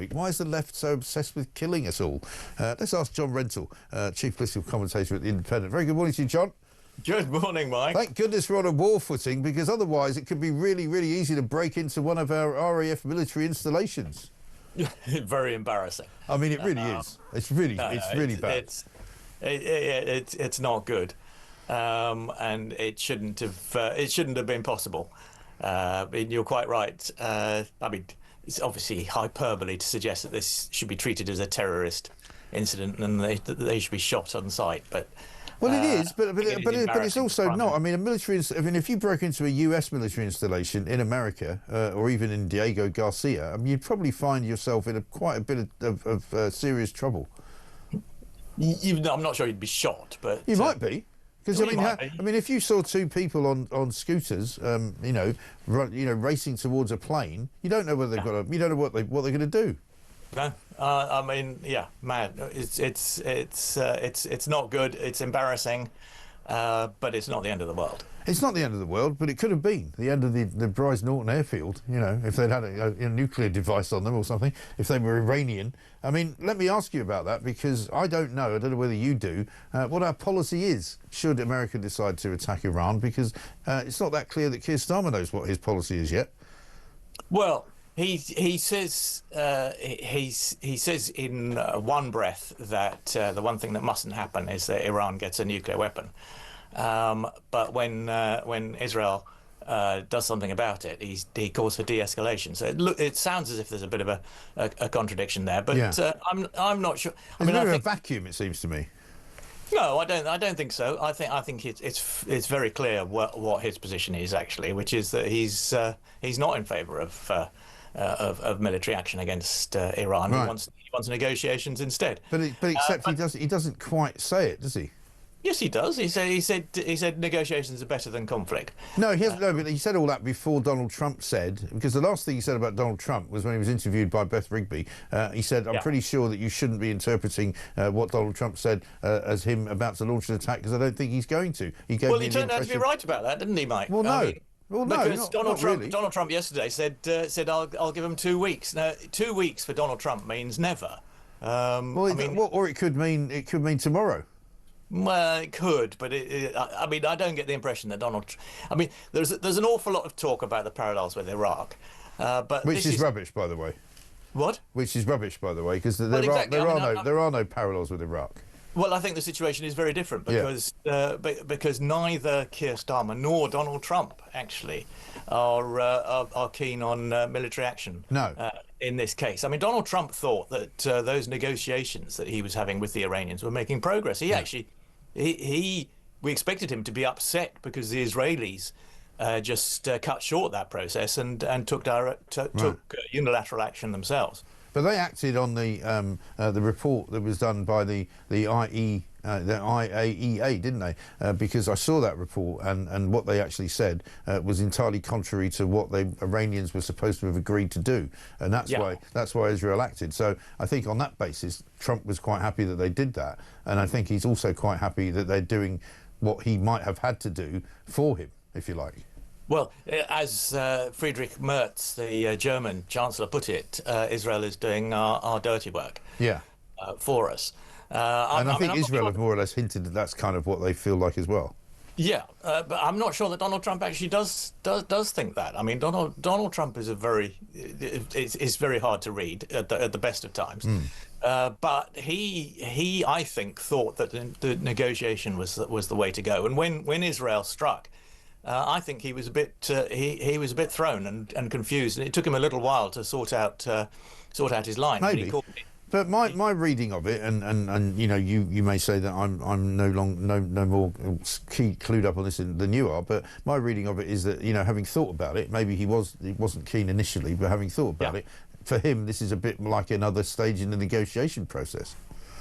Why is the left so obsessed with killing us all? Let's ask John Rentoul, chief political commentator at The Independent. Very good morning to you, John. Good morning, Mike. Thank goodness we're on a war footing, because otherwise it could be really, really easy to break into one of our RAF military installations. Very embarrassing. I mean, it really is. It's really bad. It's not good, and it shouldn't have been possible. You're quite right. I mean, it's obviously hyperbole to suggest that this should be treated as a terrorist incident and they should be shot on sight. But well, it is, but it's also not. I mean, if you broke into a US military installation in America or even in Diego Garcia, I mean, you'd probably find yourself in quite a bit of serious trouble. I'm not sure you'd be shot, but you might be. Because I mean, if you saw two people on scooters, racing towards a plane, you don't know whether they've got you don't know what they're going to do. No, I mean, yeah, mad. It's not good. It's embarrassing, but it's not the end of the world. It's not the end of the world, but it could have been the end of the Brize Norton airfield. You know, if they'd had a nuclear device on them or something, if they were Iranian. I mean, let me ask you about that, because I don't know whether you do, what our policy is should America decide to attack Iran, because it's not that clear that Keir Starmer knows what his policy is yet. Well, he says in one breath that the one thing that mustn't happen is that Iran gets a nuclear weapon. But when Israel does something about it, he calls for de-escalation. So it sounds as if there's a bit of a contradiction there. But yeah. I'm not sure. There's a bit of a vacuum, it seems to me. No, I don't think so. I think it's very clear what his position is actually, which is that he's not in favour of military action against Iran. Right. He wants negotiations instead. But he doesn't quite say it, does he? Yes, he does. He said negotiations are better than conflict. No, he hasn't. No, but he said all that before Donald Trump said, because the last thing he said about Donald Trump was when he was interviewed by Beth Rigby. He said, "I'm pretty sure that you shouldn't be interpreting what Donald Trump said as him about to launch an attack, because I don't think he's going to." He turned out to be right about that, didn't he, Mike? Well, no. Because Donald Trump yesterday said I'll give him 2 weeks. Now, 2 weeks for Donald Trump means never. Or it could mean tomorrow. Well, it could, but I mean, I don't get the impression that I mean, there's an awful lot of talk about the parallels with Iraq, but which is rubbish, by the way. What? Which is rubbish, by the way, because there are no parallels with Iraq. Well, I think the situation is very different because because neither Keir Starmer nor Donald Trump actually are keen on military action. No. In this case, I mean, Donald Trump thought that those negotiations that he was having with the Iranians were making progress. We expected him to be upset because the Israelis just cut short that process and took unilateral action themselves. But they acted on the report that was done by the IAEA, didn't they? Because I saw that report, and what they actually said was entirely contrary to what the Iranians were supposed to have agreed to do, and that's why Israel acted. So I think on that basis, Trump was quite happy that they did that, and I think he's also quite happy that they're doing what he might have had to do for him, if you like. Well, as Friedrich Merz, the German Chancellor, put it, Israel is doing our dirty work for us. And I think Israel have more or less hinted that that's kind of what they feel like as well. Yeah, but I'm not sure that Donald Trump actually does think that. I mean, Donald Trump is it's very hard to read at the best of times. But he I think thought that the negotiation was the way to go. And when Israel struck, I think he was a bit thrown and confused, and it took him a little while to sort out his line. Maybe. But my reading of it, and you may say that I'm no more clued up on this than you are, but my reading of it is that, having thought about it, maybe he wasn't keen initially, but having thought about it, for him this is a bit like another stage in the negotiation process.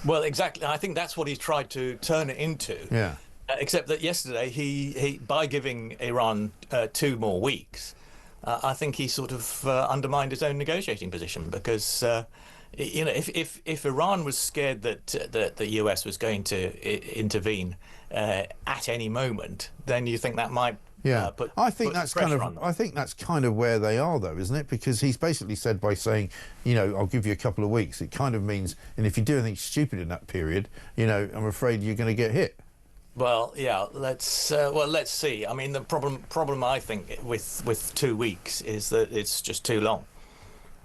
Well, exactly. I think that's what he's tried to turn it into. Yeah. Except that yesterday he by giving Iran 2 more weeks, I think he sort of undermined his own negotiating position, because if Iran was scared that the US was going to intervene at any moment, then you think that might Yeah, I think that's kind of where they are, though, isn't it? Because he's basically said by saying, you know, I'll give you a couple of weeks. It kind of means, and if you do anything stupid in that period, you know, I'm afraid you're going to get hit. Well, yeah, let's see. I mean, the problem I think with 2 weeks is that it's just too long.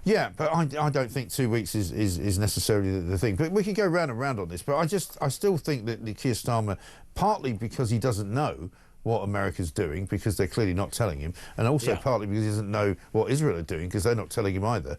Yeah, but I don't think 2 weeks is necessarily the thing. But we could go round and round on this. But I still think that Keir Starmer, partly because he doesn't know what America's doing, because they're clearly not telling him, and also partly because he doesn't know what Israel are doing, because they're not telling him either.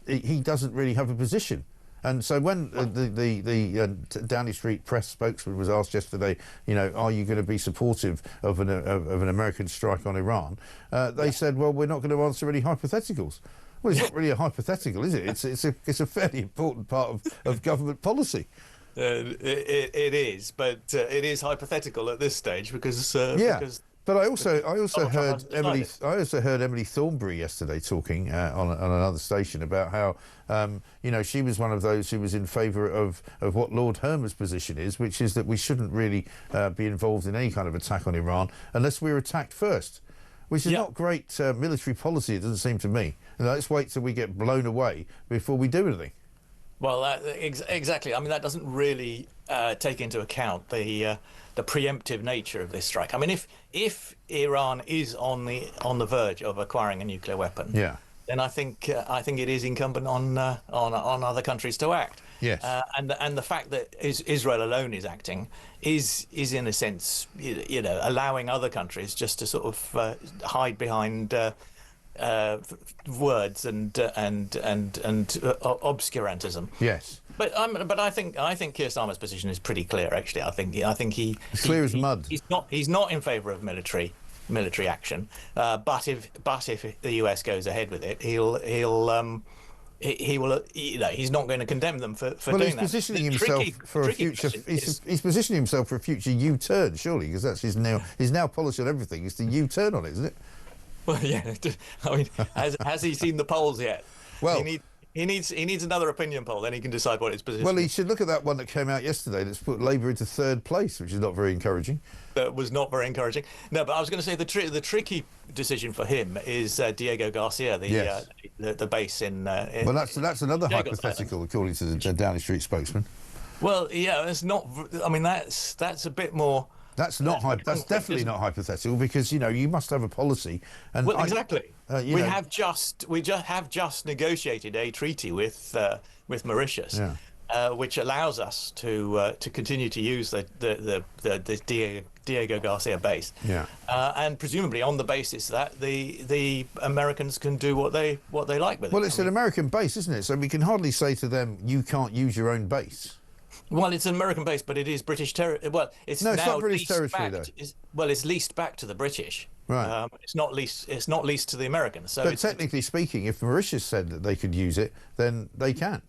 He doesn't really have a position. And so when the Downing Street press spokesman was asked yesterday, you know, are you going to be supportive of an American strike on Iran? They said, well, we're not going to answer any hypotheticals. Well, it's not really a hypothetical, is it? It's a fairly important part of government policy. It is, but it is hypothetical at this stage because But I also heard Emily Thornberry yesterday talking on another station about how you know, she was one of those who was in favour of what Lord Hermer's position is, which is that we shouldn't really be involved in any kind of attack on Iran unless we're attacked first, which is not great military policy, it doesn't seem to me. You know, let's wait till we get blown away before we do anything. Well, exactly. I mean, that doesn't really take into account the preemptive nature of this strike. I mean, if Iran is on the verge of acquiring a nuclear weapon, then I think it is incumbent on other countries to act. Yes. And the fact that Israel alone is acting is in a sense, you know, allowing other countries just to sort of hide behind words and obscurantism. Yes. But I think Keir Starmer's position is pretty clear. Actually, I think he clear as mud. He's not in favour of military action. But if the US goes ahead with it, he will. You know, he's not going to condemn them for doing that. He's positioning himself for a future. He's positioning himself for a future U-turn, surely, because that's his now policy on everything. It's the U-turn on it, isn't it? Well, yeah. I mean, has he seen the polls yet? Well, he needs another opinion poll, then he can decide what his position. Well, he should look at that one that came out yesterday that's put Labour into third place, which is not very encouraging. That was not very encouraging. No, but I was going to say the tricky decision for him is Diego Garcia, the base in. Well, that's another hypothetical, Islands, according to the Downing Street spokesman. Well, yeah, it's not. I mean, that's a bit more. That's definitely not hypothetical, because you know you must have a policy. And exactly. We have just negotiated a treaty with Mauritius, which allows us to continue to use the Diego Garcia base. Yeah. And presumably on the basis that the Americans can do what they like with it. Well, it's an American base, isn't it? So we can hardly say to them, you can't use your own base. Well, it's an American base, but it is British territory. Well, it's not British territory, though. It's leased back to the British. Right. It's not leased to the Americans. So but technically speaking, if Mauritius said that they could use it, then they can.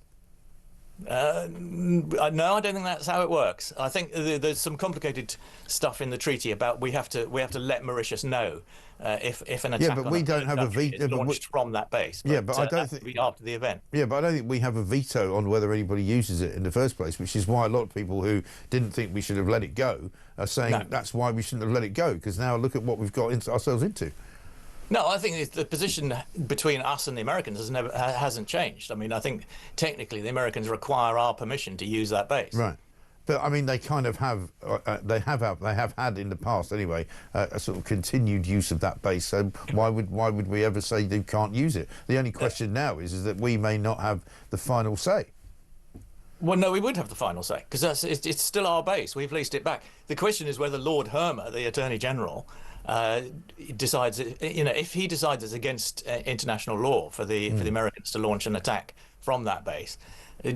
No, I don't think that's how it works. I think there's some complicated stuff in the treaty about we have to let Mauritius know if an attack is launched from that base. But I don't think after the event. Yeah, but I don't think we have a veto on whether anybody uses it in the first place, which is why a lot of people who didn't think we should have let it go are saying that's why we shouldn't have let it go, because now look at what we've got ourselves into. No, I think the position between us and the Americans hasn't changed. I mean, I think technically the Americans require our permission to use that base. Right. But I mean, they kind of have. They have had in the past anyway a sort of continued use of that base. So why would we ever say they can't use it? The only question now is that we may not have the final say. Well, no, we would have the final say, because it's still our base. We've leased it back. The question is whether Lord Hermer, the Attorney General, decides, if he decides it's against international law for the Americans to launch an attack from that base,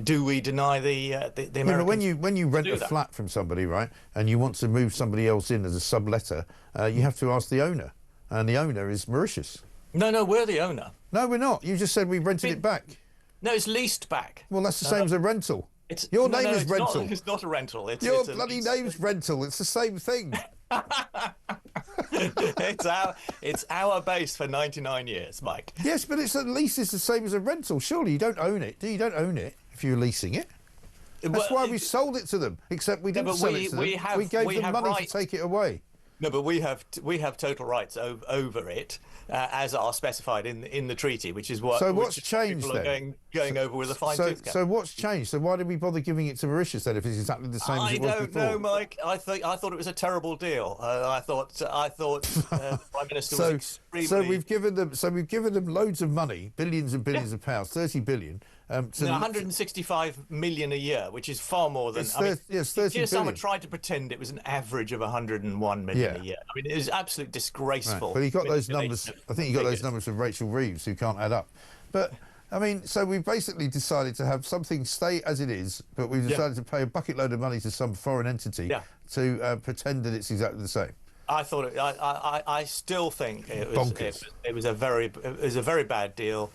do we deny the Americans? Yeah, but when you rent a flat from somebody, right, and you want to move somebody else in as a subletter, you have to ask the owner, and the owner is Mauritius. No, we're the owner. No, we're not. You just said we rented it back. No, it's leased back. Well, that's the same as a rental. Your name is Rentoul. It's not a rental. Your bloody name's Rentoul. It's the same thing. It's our base for 99 years, Mike. Yes, but it's at least it's the same as a rental. Surely you don't own it. You don't own it if you're leasing it. That's why we sold it to them. Except we didn't sell it to them. We gave them money to take it away. No, but we have total rights over it, as are specified in the treaty, which is what. So what's changed people then? Are going over with a fine tooth comb. So what's changed? So why did we bother giving it to Mauritius then if it's exactly the same as it was before? I don't know, Mike. I thought it was a terrible deal. I thought the Prime Minister was extremely. So we've given them loads of money, billions and billions of pounds, 30 billion. 165 million a year, which is far more than. Yes, 30 billion. Someone billion. tried to pretend it was an average of 101 million a year. I mean, it is absolutely disgraceful. Right. But he got those numbers. I think he got those numbers from Rachel Reeves, who can't add up. But I mean, so we've basically decided to have something stay as it is, but we've decided to pay a bucket load of money to some foreign entity to pretend that it's exactly the same. I thought I still think it was a very bad deal.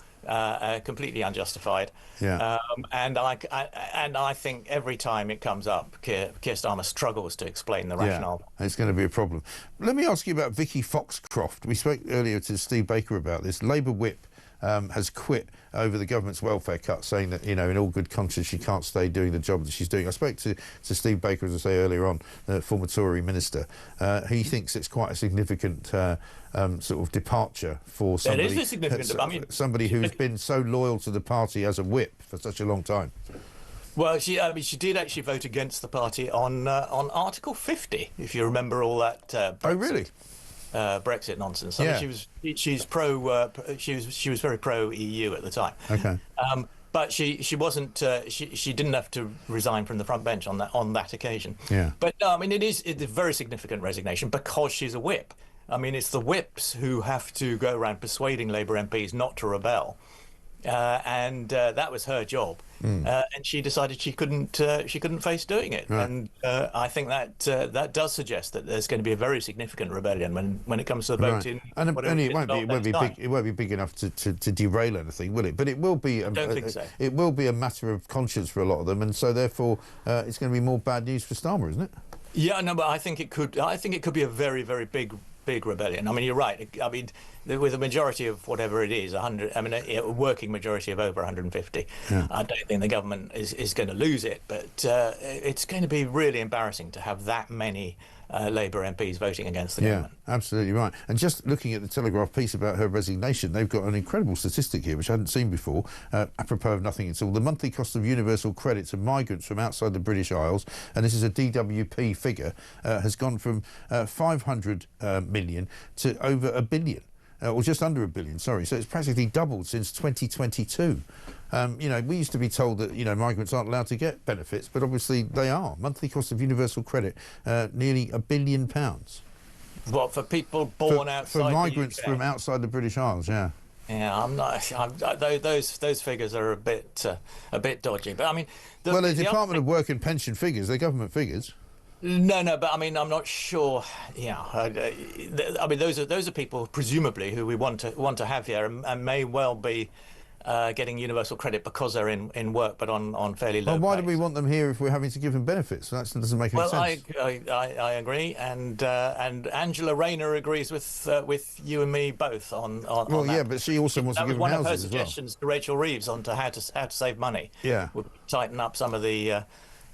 Completely unjustified. Yeah. And I think every time it comes up, Keir Starmer struggles to explain the rationale. Yeah, it's going to be a problem. Let me ask you about Vicky Foxcroft. We spoke earlier to Steve Baker about this. Labour whip has quit over the government's welfare cut, saying that, you know, in all good conscience, she can't stay doing the job that she's doing. I spoke to Steve Baker, as I say earlier on, the former Tory minister. He thinks it's quite a significant sort of departure for somebody. It is a significant. I mean, somebody who's been so loyal to the party as a whip for such a long time. Well, she did actually vote against the party on Article 50, if you remember all that. Brexit, oh, really? Brexit nonsense. I mean, she was very pro EU at the time. Okay. But she wasn't. She didn't have to resign from the front bench on that occasion. Yeah. But no, I mean, it's a very significant resignation because she's a whip. I mean, it's the whips who have to go around persuading Labour MPs not to rebel, and that was her job. And she decided she couldn't face doing it. Right. And I think that does suggest that there's going to be a very significant rebellion when it comes to the vote in. And it won't be big enough to derail anything, will it? But it will be. I don't think so. It will be a matter of conscience for a lot of them, and so therefore it's going to be more bad news for Starmer, isn't it? Yeah, no, but I think it could be a very, very big rebellion. I mean, you're right. I mean, with a majority of whatever it is, 100. I mean, a working majority of over 150. Yeah. I don't think the government is going to lose it, but it's going to be really embarrassing to have that many Labour MPs voting against the government. Yeah, absolutely right. And just looking at the Telegraph piece about her resignation, they've got an incredible statistic here, which I hadn't seen before, apropos of nothing at all. The monthly cost of universal credit to migrants from outside the British Isles, and this is a DWP figure, has gone from 500 million to over $1 billion. Or just under $1 billion, sorry. So it's practically doubled since 2022. You know, we used to be told that, you know, migrants aren't allowed to get benefits, but obviously they are. Monthly cost of universal credit, nearly £1 billion. What, for people born outside for migrants the UK? From outside the British Isles, yeah. Yeah, those figures are a bit dodgy. But I mean, the Department of Work and Pension figures, they're government figures. No, but I mean, I'm not sure. Yeah, I mean, those are people presumably who we want to have here, and may well be getting universal credit because they're in work, but on fairly low. Well, why pay. do we want them here if we're having to give them benefits? That doesn't make any sense. Well, I agree, and Angela Rayner agrees with you and me both on well, that. yeah, but she also wants to give them houses as well. One of her suggestions to Rachel Reeves on to how to save money. Yeah, would tighten up some of the.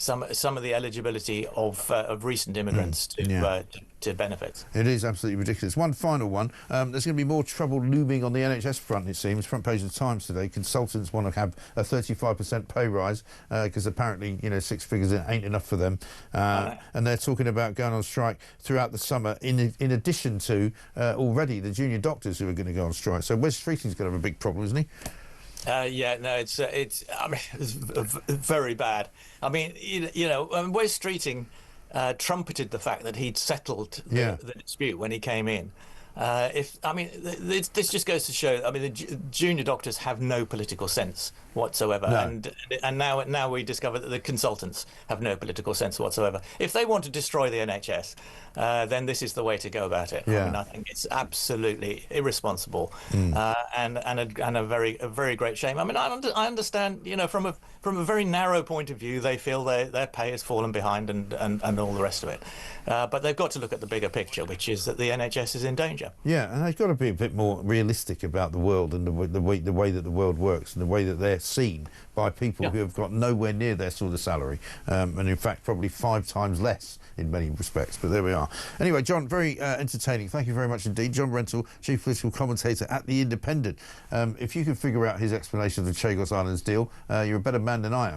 Some of the eligibility of recent immigrants to benefits. It is absolutely ridiculous. One final one. There's going to be more trouble looming on the NHS front, it seems. Front page of the Times today. Consultants want to have a 35% pay rise because apparently, you know, six figures ain't enough for them. And they're talking about going on strike throughout the summer in addition to already the junior doctors who are going to go on strike. So Wes Streeting's going to have a big problem, isn't he? Yeah, no, it's I mean, it's very bad. I mean, you know, Wes Streeting trumpeted the fact that he'd settled the dispute when he came in. This just goes to show. I mean, the junior doctors have no political sense whatsoever, no. and now we discover that the consultants have no political sense whatsoever. If they want to destroy the NHS, then this is the way to go about it. Yeah. I mean, I think it's absolutely irresponsible and a very great shame. I mean, I understand, you know, from a very narrow point of view, they feel their pay has fallen behind and all the rest of it, but they've got to look at the bigger picture, which is that the NHS is in danger. Yeah, and they've got to be a bit more realistic about the world and the way that the world works and the way that they're seen by people who have got nowhere near their sort of salary, and in fact probably 5 times less in many respects. But there we are. Anyway, John, very entertaining. Thank you very much indeed. John Rentoul, chief political commentator at The Independent. If you can figure out his explanation of the Chagos Islands deal, you're a better man than I am.